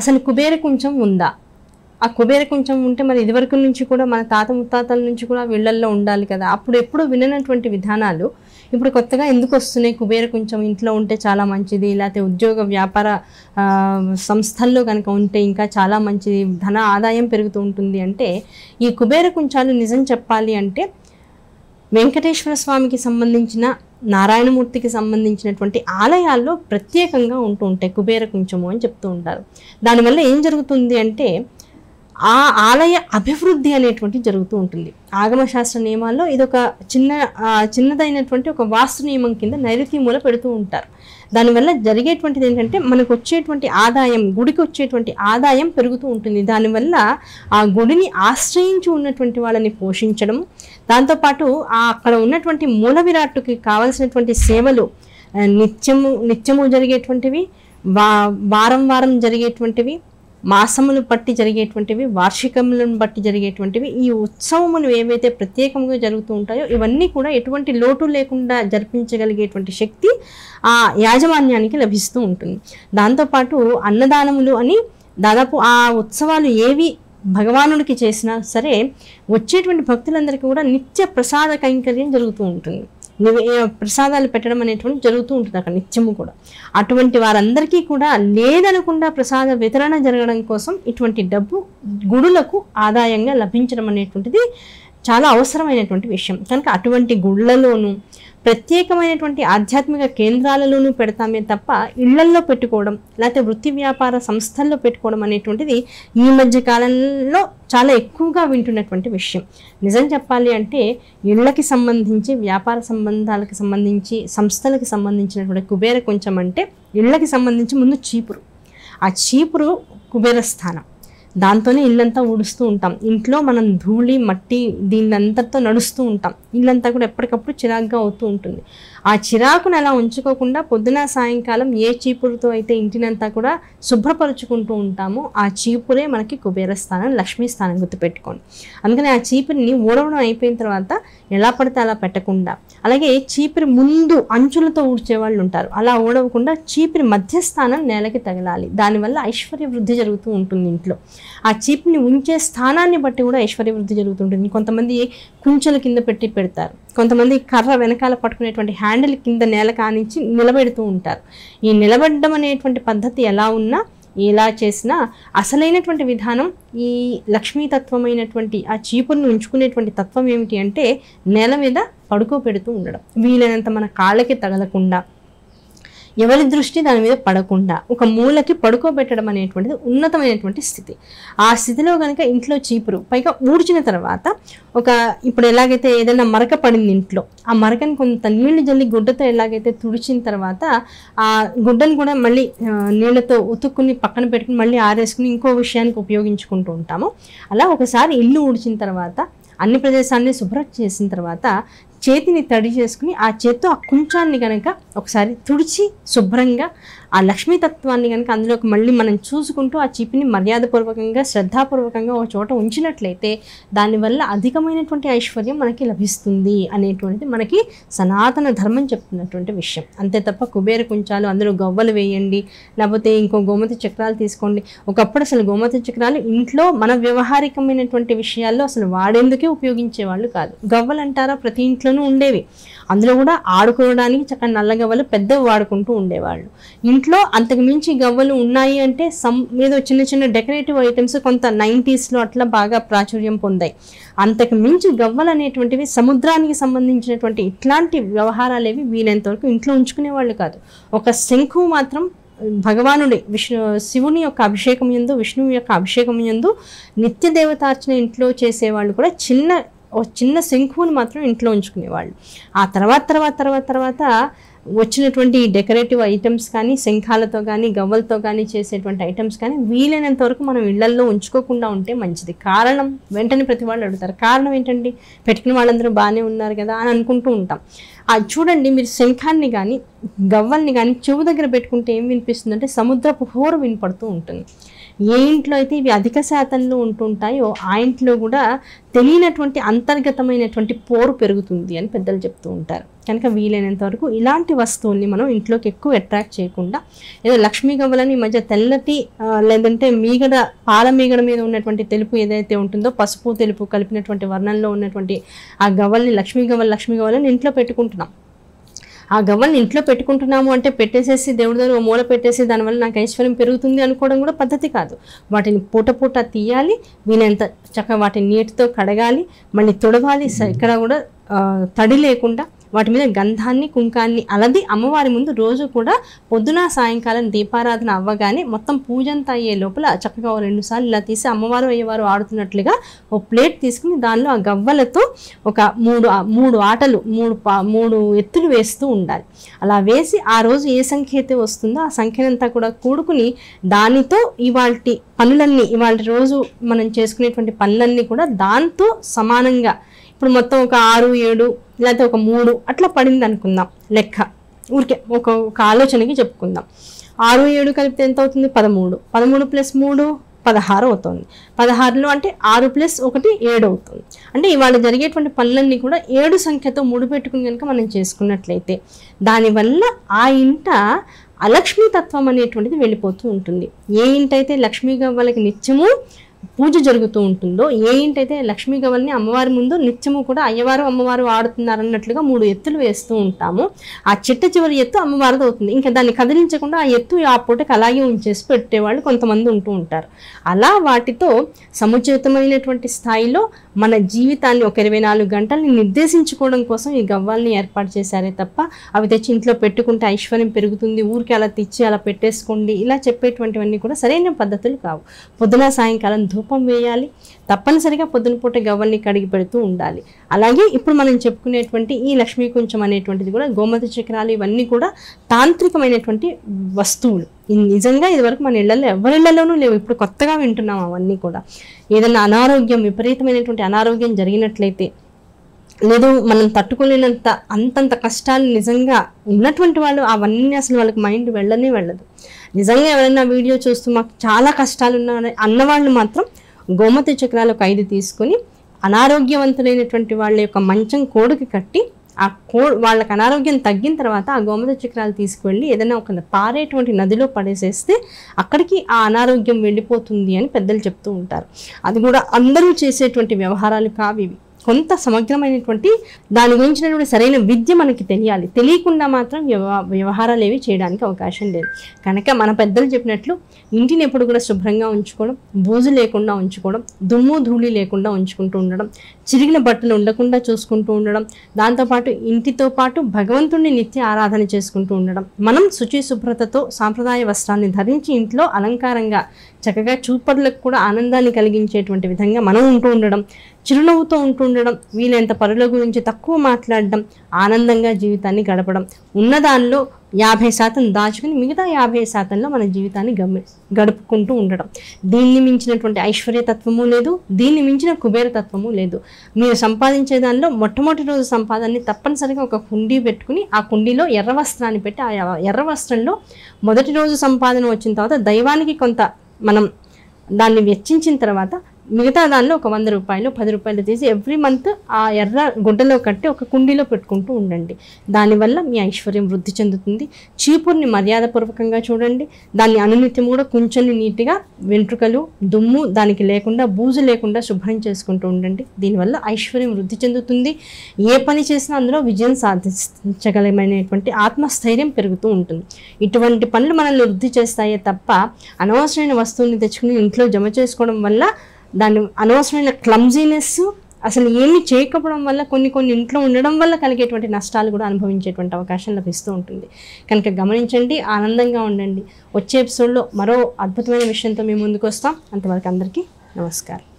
అసలు కుబేర కుంచం ఉందా? ఆ కుబేర కుంచం ఉంటే మరి ఇదివరకు నుంచి కూడా మన తాత ముత్తాతల నుంచి కూడా వీళ్ళల్లో ఉండాలి కదా. అప్పుడు ఎప్పుడు విననటువంటి విధానాలు ఇప్పుడు కొత్తగా ఎందుకు వస్తున్నాయి? కుబేర కుంచం ఇంట్లో ఉంటే చాలా మంచిది, లేకపోతే ఉద్యోగ వ్యాపార సంస్థల్లో కనుక ఉంటే ఇంకా చాలా మంచిది, ధన ఆదాయం పెరుగుతూ ఉంటుంది అంటే ఈ కుబేర కుంచాలు నిజం చెప్పాలి అంటే వెంకటేశ్వర స్వామికి సంబంధించిన, నారాయణమూర్తికి సంబంధించినటువంటి ఆలయాల్లో ప్రత్యేకంగా ఉంటూ ఉంటాయి కుబేర కుంచము అని చెప్తూ ఉంటారు. దానివల్ల ఏం జరుగుతుంది అంటే ఆ ఆలయ అభివృద్ధి అనేటువంటి జరుగుతూ ఉంటుంది. ఆగమశాస్త్ర నియమాల్లో ఇదొక చిన్నదైనటువంటి ఒక వాస్తు నియమం కింద నైరుతి మూల పెడుతూ ఉంటారు. దానివల్ల జరిగేటువంటిది ఏంటంటే మనకు వచ్చేటువంటి ఆదాయం, గుడికి వచ్చేటువంటి ఆదాయం పెరుగుతూ ఉంటుంది. దానివల్ల ఆ గుడిని ఆశ్రయించి ఉన్నటువంటి వాళ్ళని పోషించడం, దాంతోపాటు అక్కడ ఉన్నటువంటి మూల విరాట్టుకి కావలసినటువంటి సేవలు నిత్యము జరిగేటువంటివి, వారం వారం జరిగేటువంటివి, మాసములు బట్టి జరిగేటువంటివి, వార్షికములను బట్టి జరిగేటువంటివి, ఈ ఉత్సవములు ఏవైతే ప్రత్యేకంగా జరుగుతూ ఉంటాయో ఇవన్నీ కూడా ఎటువంటి లోటు లేకుండా జరిపించగలిగేటువంటి శక్తి ఆ యాజమాన్యానికి లభిస్తూ ఉంటుంది. దాంతోపాటు అన్నదానములు అని దాదాపు ఆ ఉత్సవాలు ఏవి భగవానుడికి చేసినా సరే వచ్చేటువంటి భక్తులందరికీ కూడా నిత్య ప్రసాద కైంకర్యం జరుగుతూ ఉంటుంది. ప్రసాదాలు పెట్టడం అనేటువంటి జరుగుతూ ఉంటుంది అక్కడ నిత్యము కూడా. అటువంటి వారందరికీ కూడా లేదనకుండా ప్రసాద వితరణ జరగడం కోసం ఇటువంటి డబ్బు గుడులకు ఆదాయంగా లభించడం అనేటువంటిది చాలా అవసరమైనటువంటి విషయం. కనుక అటువంటి గుళ్ళలోనూ ప్రత్యేకమైనటువంటి ఆధ్యాత్మిక కేంద్రాలలోనూ పెడతామే తప్ప ఇళ్లల్లో పెట్టుకోవడం లేకపోతే వృత్తి వ్యాపార సంస్థల్లో పెట్టుకోవడం అనేటువంటిది ఈ మధ్య కాలంలో చాలా ఎక్కువగా వింటున్నటువంటి విషయం. నిజం చెప్పాలి అంటే ఇళ్లకి సంబంధించి, వ్యాపార సంబంధాలకు సంబంధించి, సంస్థలకు సంబంధించినటువంటి కుబేర కొంచెం అంటే ఇళ్లకి సంబంధించి ముందు చీపురు. ఆ చీపురు కుబేర స్థానం. దాంతోనే ఇల్లంతా ఊడుస్తూ ఉంటాం. ఇంట్లో మనం ధూళి మట్టి దీనంతటితో నడుస్తూ ఉంటాం. ఇల్లంతా కూడా ఎప్పటికప్పుడు చిరాకుగా అవుతూ ఉంటుంది. ఆ చిరాకును అలా ఉంచుకోకుండా పొద్దున సాయంకాలం ఏ చీపురుతో అయితే ఇంటినంతా కూడా శుభ్రపరుచుకుంటూ ఉంటామో ఆ చీపురే మనకి కుబేర స్థానం, లక్ష్మీ స్థానం గుర్తుపెట్టుకోండి. అందుకని ఆ చీపురిని ఊడవడం అయిపోయిన తర్వాత ఎలా పడితే అలా పెట్టకుండా, అలాగే చీపురి ముందు అంచులతో ఊడ్చేవాళ్ళు ఉంటారు. అలా ఊడవకుండా చీపురి మధ్యస్థానం నేలకి తగలాలి. దానివల్ల ఐశ్వర్య వృద్ధి జరుగుతూ ఉంటుంది ఇంట్లో. ఆ చీపుని ఉంచే స్థానాన్ని బట్టి కూడా ఐశ్వర్య వృద్ధి జరుగుతుంటుంది. కొంతమంది కుంచెల కింద పెట్టి పెడతారు, కొంతమంది కర్ర వెనకాల పట్టుకునేటువంటి హ్యాండిల్ కింద నేల కానించి నిలబెడుతూ ఉంటారు. ఈ నిలబెట్టడం అనేటువంటి పద్ధతి ఎలా ఉన్నా, ఎలా చేసినా అసలైనటువంటి విధానం ఈ లక్ష్మీతత్వమైనటువంటి ఆ చీపురును ఉంచుకునేటువంటి తత్వం ఏమిటి అంటే నేల మీద పడుకోబెడుతూ ఉండడం. వీలైనంత మన కాళ్ళకి తగలకుండా, ఎవరి దృష్టి దాని మీద పడకుండా ఒక మూలకి పడుకోబెట్టడం అనేటువంటిది ఉన్నతమైనటువంటి స్థితి. ఆ స్థితిలో కనుక ఇంట్లో చీపురు పైగా ఊడ్చిన తర్వాత ఇప్పుడు ఎలాగైతే ఏదైనా మరక పడింది ఇంట్లో, ఆ మరకని కొంత నీళ్లు జల్లి గుడ్డతో ఎలాగైతే తుడిచిన తర్వాత ఆ గుడ్డను కూడా మళ్ళీ నీళ్ళతో ఉతుక్కుని పక్కన పెట్టుకుని మళ్ళీ ఆరేసుకుని ఇంకో విషయానికి ఉపయోగించుకుంటూ ఉంటాము. అలా ఒకసారి ఇల్లు ఊడ్చిన తర్వాత అన్ని ప్రదేశాన్ని శుభ్రం చేసిన తర్వాత చేతిని తడి చేసుకుని ఆ చేత్తో ఆ కుంచాన్ని కనుక ఒకసారి తుడిచి శుభ్రంగా ఆ లక్ష్మీతత్వాన్ని కనుక అందులోకి మళ్ళీ మనం చూసుకుంటూ ఆ చీపిని మర్యాదపూర్వకంగా, శ్రద్ధాపూర్వకంగా ఒక చోట ఉంచినట్లయితే దానివల్ల అధికమైనటువంటి ఐశ్వర్యం మనకి లభిస్తుంది అనేటువంటిది మనకి సనాతన ధర్మం చెప్తున్నటువంటి విషయం. అంతే తప్ప కుబేర కుంచాలు అందులో గవ్వలు వేయండి, లేకపోతే ఇంకో గోమతి చక్రాలు తీసుకోండి. ఒకప్పుడు అసలు గోమతి చక్రాలు ఇంట్లో మన వ్యవహారికమైనటువంటి విషయాల్లో అసలు వాడేందుకే ఉపయోగించేవాళ్ళు కాదు. గవ్వలు అంటారా ప్రతి ఇంట్లోనూ ఉండేవి. అందులో కూడా ఆడుకోవడానికి చక్కగా నల్ల గవ్వలు పెద్దవి వాడుకుంటూ ఉండేవాళ్ళు. ఇంట్లో అంతకు మించి గవ్వలు ఉన్నాయి అంటే ఏదో చిన్న చిన్న డెకరేటివ్ ఐటమ్స్ కొంత 90s అట్లా బాగా ప్రాచుర్యం పొందాయి. అంతకు మించి గవ్వలు అనేటువంటివి సముద్రానికి సంబంధించినటువంటి ఇట్లాంటి వ్యవహారాలేవి వీలైనంత వరకు ఇంట్లో ఉంచుకునే వాళ్ళు కాదు. ఒక శంఖు మాత్రం భగవానుడి శివుని యొక్క అభిషేకం యందు, విష్ణువు యొక్క అభిషేకం యందు నిత్య దేవతార్చన ఇంట్లో చేసేవాళ్ళు కూడా చిన్న శంఖువుని మాత్రం ఇంట్లో ఉంచుకునేవాళ్ళు. ఆ తర్వాత వచ్చినటువంటి డెకరేటివ్ ఐటమ్స్ కానీ, శంఖాలతో కానీ, గవ్వలతో కానీ చేసేటువంటి ఐటమ్స్ కానీ వీలైనంత వరకు మనం ఇళ్లల్లో ఉంచుకోకుండా ఉంటే మంచిది. కారణం వెంటనే ప్రతి వాళ్ళు అడుగుతారు, కారణం ఏంటండి, పెట్టుకున్న వాళ్ళందరూ బాగానే ఉన్నారు కదా అని అనుకుంటూ ఉంటాం. చూడండి, మీరు శంఖాన్ని కానీ గవ్వల్ని కానీ చెవు దగ్గర పెట్టుకుంటే ఏం వినిపిస్తుందంటే సముద్రపు హోరు వినపడుతూ ఉంటుంది. ఏ ఇంట్లో అయితే ఇవి అధిక శాతంలో ఉంటుంటాయో ఆ ఇంట్లో కూడా తెలియనటువంటి అంతర్గతమైనటువంటి పోరు పెరుగుతుంది అని పెద్దలు చెప్తూ ఉంటారు. కనుక వీలైనంత వరకు ఇలాంటి వస్తువుల్ని మనం ఇంట్లోకి ఎక్కువ అట్రాక్ట్ చేయకుండా, ఏదో లక్ష్మీ గవ్వలని ఈ మధ్య తెల్లటి లేదంటే మీగడ పాల మీగడ మీద ఉన్నటువంటి తెలుపు ఏదైతే ఉంటుందో పసుపు తెలుపు కలిపినటువంటి వర్ణంలో ఉన్నటువంటి ఆ గవ్వల్ని లక్ష్మీ గవ్వలని ఇంట్లో పెట్టుకుంటున్నాం. ఆ గవ్వల్ని ఇంట్లో పెట్టుకుంటున్నాము అంటే పెట్టేసేసి దేవుడి దగ్గర మూల పెట్టేసి దానివల్ల నాకు ఐశ్వర్యం పెరుగుతుంది అనుకోవడం కూడా పద్ధతి కాదు. వాటిని పూట తీయాలి, వీలైనంత చక్కగా వాటిని నీటితో కడగాలి, మళ్ళీ తుడవాలి, ఇక్కడ కూడా తడి లేకుండా వాటి మీద గంధాన్ని కుంకాన్ని అలది అమ్మవారి ముందు రోజు కూడా పొద్దున సాయంకాలం దీపారాధన అవ్వగానే మొత్తం పూజంతా అయ్యే లోపల చక్కగా 2 సార్లు ఇలా తీసి అమ్మవారు అయ్యేవారు ఆడుతున్నట్లుగా ఓ ప్లేట్ తీసుకుని దానిలో ఆ గవ్వలతో ఒక 3 ఆటలు 3 ఎత్తులు వేస్తూ ఉండాలి. అలా వేసి ఆ రోజు ఏ సంఖ్య అయితే వస్తుందో ఆ సంఖ్యనంతా కూడా కూడుకుని దానితో ఇవాళ రోజు మనం చేసుకునేటువంటి పనులన్నీ కూడా దాంతో సమానంగా ఇప్పుడు మొత్తం ఒక 6, 7 లేకపోతే ఒక 3 అట్లా పడింది అనుకుందాం లెక్క. ఊరికే ఒక ఆలోచనకి చెప్పుకుందాం. 6, 7 కలిపితే ఎంత అవుతుంది? 13. 13 + 3 16 అవుతుంది. 16లో అంటే 6 + 1 7 అవుతుంది. అంటే ఇవాళ జరిగేటువంటి పనులన్నీ కూడా 7 సంఖ్యతో ముడిపెట్టుకుని కనుక మనం చేసుకున్నట్లయితే దానివల్ల ఆ ఇంట అలక్ష్మీతత్వం అనేటువంటిది వెళ్ళిపోతూ ఉంటుంది. ఏ ఇంటైతే లక్ష్మీ గవ్వలకి నిత్యము పూజ జరుగుతూ ఉంటుందో, ఏ ఇంటైతే లక్ష్మీ గవ్వల్ని అమ్మవారి ముందు నిత్యము కూడా అయ్యవారు అమ్మవారు ఆడుతున్నారు అన్నట్లుగా 3 ఎత్తులు వేస్తూ ఉంటాము, ఆ చివరి ఎత్తు అమ్మవారిది అవుతుంది. ఇంకా దాన్ని కదిలించకుండా ఆ ఎత్తు ఆ పూటకి అలాగే ఉంచేసి పెట్టేవాళ్ళు కొంతమంది ఉంటూ ఉంటారు. అలా వాటితో సముచితమైనటువంటి స్థాయిలో మన జీవితాన్ని ఒక 24 గంటల్ని నిర్దేశించుకోవడం కోసం ఈ గవ్వాల్ని ఏర్పాటు చేశారే తప్ప అవి తెచ్చి ఇంట్లో పెట్టుకుంటే ఐశ్వర్యం పెరుగుతుంది, ఊరికి అలా తెచ్చి అలా పెట్టేసుకోండి ఇలా చెప్పేటువంటివన్నీ కూడా సరైన పద్ధతులు కావు. పొద్దున సాయంకాలం ధూపం వేయాలి, తప్పనిసరిగా పొద్దున పూట గవ్వల్ని కడిగి పెడుతూ ఉండాలి. అలాగే ఇప్పుడు మనం చెప్పుకునేటువంటి ఈ లక్ష్మీ కుంచం అనేటువంటిది కూడా గోమతి చక్రాలు ఇవన్నీ కూడా తాంత్రికమైనటువంటి వస్తువులు. నిజంగా ఇదివరకు మన ఇళ్లలో ఎవరిళ్లలోనూ లేవు, ఇప్పుడు కొత్తగా వింటున్నాం అవన్నీ కూడా. ఏదైనా అనారోగ్యం విపరీతమైనటువంటి అనారోగ్యం జరిగినట్లయితే లేదు మనం తట్టుకోలేనంత అంతంత కష్టాలు నిజంగా ఉన్నటువంటి వాళ్ళు అవన్నీ అసలు వాళ్ళకి మైండ్ వెళ్ళదు. నిజంగా ఎవరైనా వీడియో చూస్తూ మాకు చాలా కష్టాలు ఉన్నాయి అన్నవాళ్ళు మాత్రం గోమతి చక్రాలు ఒక 5 తీసుకొని అనారోగ్యవంతులైనటువంటి వాళ్ళ యొక్క మంచం కోడుకి కట్టి వాళ్ళకి అనారోగ్యం తగ్గిన తర్వాత ఆ గోమతి చక్రాలు తీసుకువెళ్ళి ఏదైనా ఒక పారేటువంటి నదిలో పడేసేస్తే అక్కడికి ఆ అనారోగ్యం వెళ్ళిపోతుంది అని పెద్దలు చెప్తూ ఉంటారు. అది కూడా అందరూ చేసేటువంటి వ్యవహారాలు కావు ఇవి. కొంత సమగ్రమైనటువంటి దాని గురించినటువంటి సరైన విద్య మనకి తెలియాలి. తెలియకుండా మాత్రం వ్యవహారాలు ఏవి చేయడానికి అవకాశం లేదు. కనుక మన పెద్దలు చెప్పినట్లు ఇంటిని ఎప్పుడు కూడా శుభ్రంగా ఉంచుకోవడం, బూజు లేకుండా ఉంచుకోవడం, దుమ్ము ధూళి లేకుండా ఉంచుకుంటూ ఉండడం, చిరిగిన బట్టలు ఉండకుండా చూసుకుంటూ ఉండడం, దాంతోపాటు ఇంటితో పాటు భగవంతుడిని నిత్య ఆరాధన చేసుకుంటూ ఉండడం, మనం శుచి శుభ్రతతో సాంప్రదాయ వస్త్రాన్ని ధరించి ఇంట్లో అలంకారంగా చక్కగా చూపర్లకు కూడా ఆనందాన్ని కలిగించేటువంటి విధంగా మనం ఉంటూ ఉండడం, చిరునవ్వుతో ఉంటూ ఉండడం, వీలైనంత పరుల గురించి తక్కువ మాట్లాడడం, ఆనందంగా జీవితాన్ని గడపడం, ఉన్నదానిలో 50% దాచుకుని మిగతా 50%లో మన జీవితాన్ని గడుపుకుంటూ ఉండడం. దీన్ని మించినటువంటి ఐశ్వర్యతత్వము లేదు, దీన్ని మించిన కుబేరతత్వము లేదు. మీరు సంపాదించే దానిలో మొట్టమొదటి రోజు సంపాదనని తప్పనిసరిగా ఒక కుండీ పెట్టుకుని ఆ కుండీలో ఎర్ర వస్త్రాన్ని పెట్టి ఆ ఎర్ర వస్త్రంలో మొదటి రోజు సంపాదన వచ్చిన తర్వాత దైవానికి కొంత మనం దాన్ని వెచ్చించిన తర్వాత మిగతా దానిలో ఒక 100 రూపాయలు 10 రూపాయలు తీసి ఎవ్రీ మంత్ ఆ ఎర్ర గుడ్డలో కట్టి ఒక కుండీలో పెట్టుకుంటూ ఉండండి. దానివల్ల మీ ఐశ్వర్యం వృద్ధి చెందుతుంది. చీపుర్ని మర్యాదపూర్వకంగా చూడండి, దాన్ని అనునిత్యం కూడా కొంచెం నీట్గా వెంట్రుకలు దుమ్ము దానికి లేకుండా బూజు లేకుండా శుభ్రం చేసుకుంటూ ఉండండి. దీనివల్ల ఐశ్వర్యం వృద్ధి చెందుతుంది. ఏ పని చేసినా అందులో విజయం సాధించగలమైనటువంటి ఆత్మస్థైర్యం పెరుగుతూ ఉంటుంది. ఇటువంటి పనులు మనల్ని వృద్ధి చేస్తాయే తప్ప అనవసరమైన వస్తువుల్ని తెచ్చుకుని ఇంట్లో జమ చేసుకోవడం వల్ల దాని అనవసరమైన క్లమ్జీనెస్ అసలు ఏమీ చేయకపోవడం వల్ల కొన్ని ఇంట్లో ఉండడం వల్ల కలిగేటువంటి నష్టాలు కూడా అనుభవించేటువంటి అవకాశం లభిస్తూ ఉంటుంది. కనుక గమనించండి, ఆనందంగా ఉండండి. వచ్చే ఎపిసోడ్లో మరో అద్భుతమైన విషయంతో మేము ముందుకు వస్తాం. అంతవరకు అందరికీ నమస్కారం.